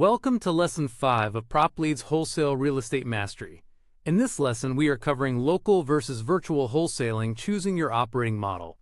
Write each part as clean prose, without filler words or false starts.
Welcome to Lesson 5 of PropLead's Wholesale Real Estate Mastery. In this lesson, we are covering local versus virtual wholesaling, choosing your operating model.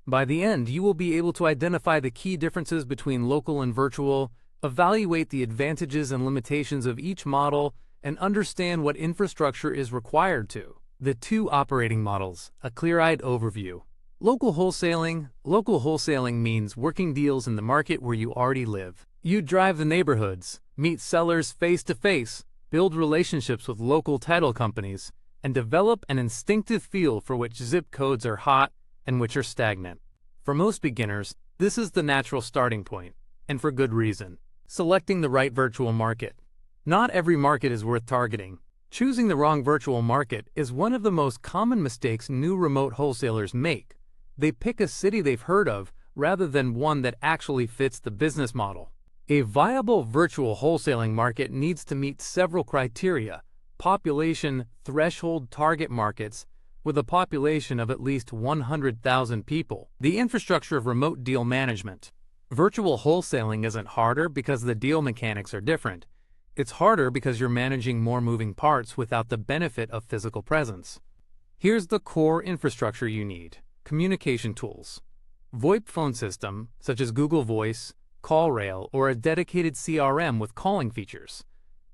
By the end, you will be able to identify the key differences between local and virtual, evaluate the advantages and limitations of each model, and understand what infrastructure is required to. The two operating models, a clear-eyed overview. Local wholesaling means working deals in the market where you already live. You drive the neighborhoods, meet sellers face-to-face, build relationships with local title companies, and develop an instinctive feel for which zip codes are hot and which are stagnant. For most beginners, this is the natural starting point, and for good reason. Selecting the right virtual market. Not every market is worth targeting. Choosing the wrong virtual market is one of the most common mistakes new remote wholesalers make. They pick a city they've heard of rather than one that actually fits the business model. A viable virtual wholesaling market needs to meet several criteria: population threshold target markets with a population of at least 100,000 people. The infrastructure of remote deal management. Virtual wholesaling isn't harder because the deal mechanics are different. It's harder because you're managing more moving parts without the benefit of physical presence. Here's the core infrastructure you need. Communication tools. VoIP phone system, such as Google Voice, CallRail, or a dedicated CRM with calling features.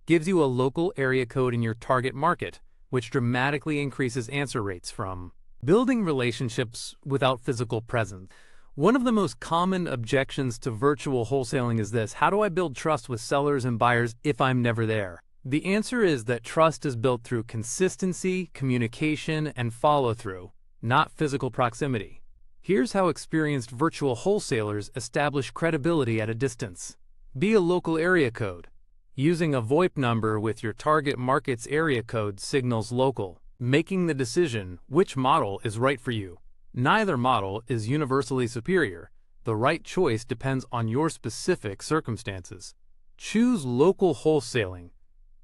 Gives you a local area code in your target market, which dramatically increases answer rates from. Building relationships without physical presence. One of the most common objections to virtual wholesaling is this: how do I build trust with sellers and buyers if I'm never there? The answer is that trust is built through consistency, communication, and follow-through, not physical proximity. Here's how experienced virtual wholesalers establish credibility at a distance. Be a local area code. Using a VoIP number with your target market's area code signals local, making the decision which model is right for you. Neither model is universally superior. The right choice depends on your specific circumstances. Choose local wholesaling.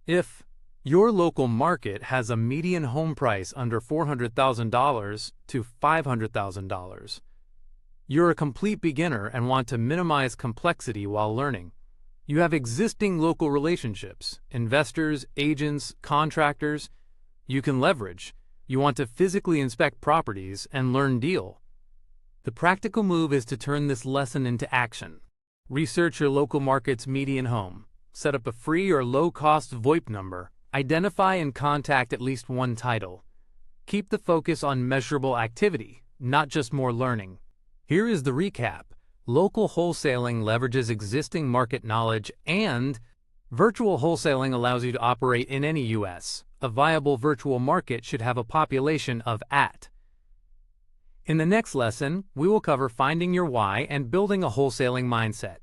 If your local market has a median home price under $400,000 to $500,000. You're a complete beginner and want to minimize complexity while learning. You have existing local relationships, investors, agents, contractors you can leverage. You want to physically inspect properties and learn deal. The practical move is to turn this lesson into action. Research your local market's median home. Set up a free or low-cost VoIP number. Identify and contact at least one title. Keep the focus on measurable activity, not just more learning. Here is the recap. Local wholesaling leverages existing market knowledge, and virtual wholesaling allows you to operate in any U.S. A viable virtual market should have a population of at. In the next lesson, we will cover finding your why and building a wholesaling mindset.